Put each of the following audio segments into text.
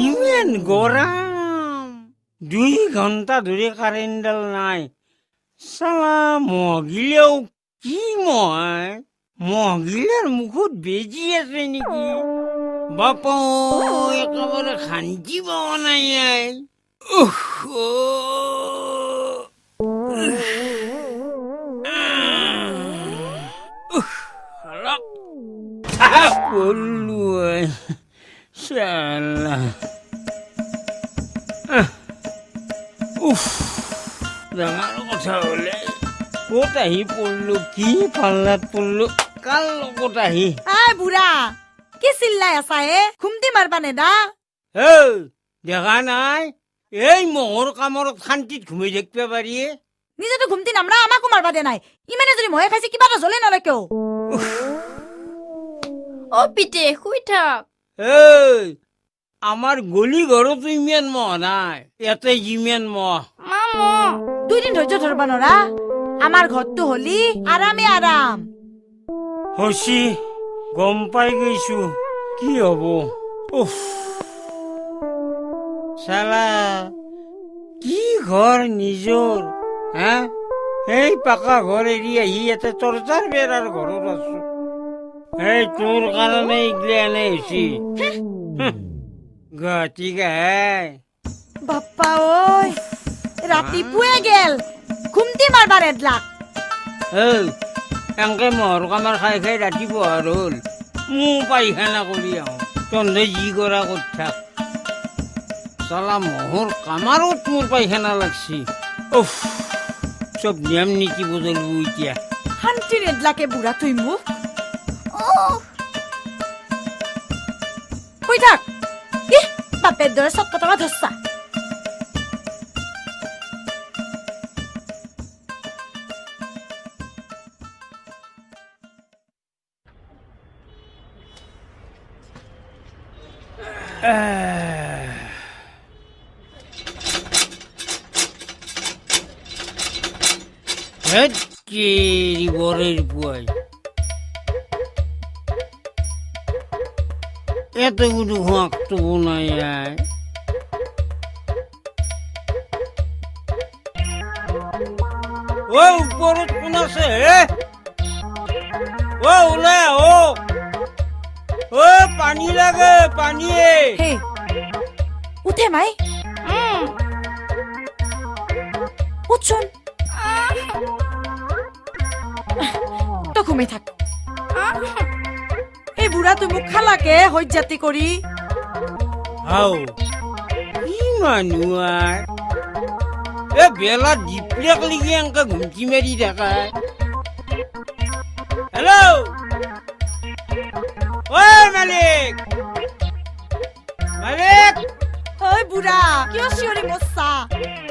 ইমান গৰম 2 ঘণ্টা ধৰি কাৰেণ্টডাল নাই চালা মহিলেও কি মহিলাৰ মুখত বেজি আছে নেকি বাপ একেবাৰে শান্তি পোৱা নাই Salah. Jangan kota oleh. Kota hi pullu ki palat pullu kal kota hi. বুঢ়া কি চিল্লাই আছা খুমটি মাৰবা নেদা দেখা নাই এই মহৰ কামৰত শান্তিত ঘুমাই থাকিব পাৰি নিজেতো ঘুমটি নামৰা আমাকো মাৰবা দে নাই ইমানে যদি মহে খাইছে কিবা এটা জ্বলে নলে কিয় ও পিতে শুই থাক আমাৰ গলি ঘৰতো ইমান মহ নাই ইয়াতে যিমান মহ মামা 2 দিন ধৈৰ্য ধৰবা নৰা আমাৰ ঘৰটো হলি আৰামে আৰাম হসি গম পাই গৈছো কি হব শালা কি ঘৰ নিজৰ এই পাকা ঘৰ এৰি আহি ইয়াতে তৰতাৰ বেৰাৰ ঘৰত আছো এই তোৰ কাৰণে ইগলে আনে হৈছি গতি গাই বাপ্পা ঐ ৰাতিপুৱাই গেল খুমটি মাৰবা ৰেডলাক এনকে মহৰ কামাৰ খাই খাই ৰাতিপুৱা হ'ল মোৰ পায়খানা কৰি আহোঁ তহঁতে যি কৰা কৰি থাক চালা মহৰ কামাৰত মোৰ পায়খানা লাগছি চব নিয়ম নীতি বদলব এতিয়া শান্তি ৰেডলাকে বুঢ়া তুই মোক শুই থাক বাপেৰ দৰে চব কথা ধৰছা বরের বুয়াই এতগুলো হাঁকতো নাই ও উপরত কোন আছে ও ওলে ও পানি লাগে পানি উঠে মাই উঠছোন তো ঘুমে থাক এই বুঢ়া তুই মোক খালাকে হজ্জাতি কৰি কি মানুহ বেলা ডিপ্লেক লিগি এনেকে ঘুমটি মাৰি থাকা হেল্ল' ঐ মালিক মালিক ঐ বুঢ়া কিয় চিঞৰি মচ্ছা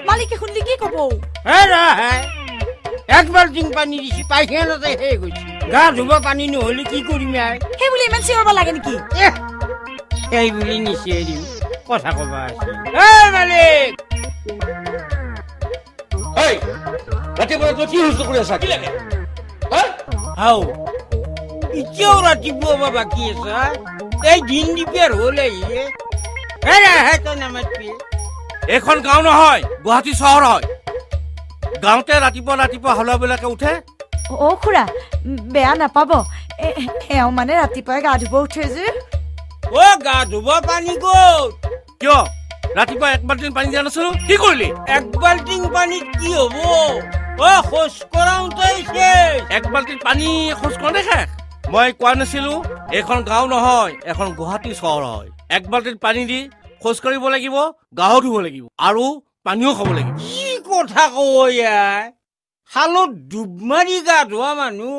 মালিকে শুনলি কি কব এক বাল্টিং পানী দিছি পায়খানাতে শেষ গৈছে গা ধুব পানী নহলে কি কৰিম সেই বুলি ইমান চিঞৰব লাগে নেকি সেই বুলি নিচিয়াৰিম কথা কবা আছে মালিক ৰাতিপুৱা কি হুলস্থুল কৰি আছা কি লাগে এতিয়াও ৰাতিপুৱা বাকী আছে এই দিন দিপিয়াৰ হল নামাতবি এইখন গাঁও নহয় গুৱাহাটী চহৰ হয় গাঁৱতে ৰাতিপুৱা ৰাতিপুৱা হলাবিলাকে উঠে খুৰা বেয়া নাপাব এওঁ মানে ৰাতিপুৱাই গা ধুব উঠে যে গা ধুব পানী ক'ত কিয় ৰাতিপুৱা 1 বাল্টিং পানী দিয়া নাছিলো কি কৰিলি 1 বাল্টিং পানীত কি হব খোজ কৰাওঁতে 1 বাল্টিং পানী খোজ কৰোঁতে শেষ মই কোৱা নাছিলো এইখন গাঁও নহয় এখন গুৱাহাটী চহৰ হয় 1 বাল্টিং পানী দি খোজ কাঢ়িব লাগিব গাও ধুব লাগিব আৰু পানীও খাব লাগিব কি কথা কয় শালত ডুব মাৰি গা ধোৱা মানুহ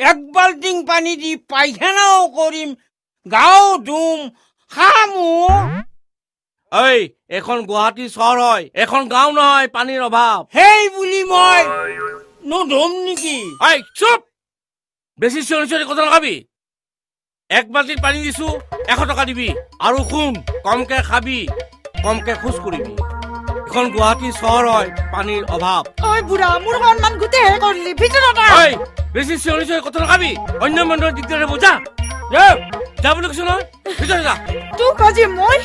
1 বাল্টিং পানী দি পায়খানাও কৰিম গাও ধুম খামো এখন গুৱাহাটী চহৰ হয় এখন গাঁও নহয় পানীৰ অভাৱ সেই বুলি মই নধুম নেকি চুপ বেছি চিঞৰি চিঞৰি কথা নকবি 1 বাল্টিং পানী দিছো 100 টকা দিবি আৰু শুন কমকে খাবি কমকে খোজ কৰিবি এখন গুৱাহাটী চহৰ হয় পানীৰ অভাৱ বুঢ়া মোৰ সন্মান গোটেই কৰিলি ভিতৰত বেছি চিঞৰি চিঞৰি কথা নকবি অন্য মানুহৰ দিগদাৰ হ'ব যা বুলি কৈছো নহয় ভিতৰত যা তোক আজি মই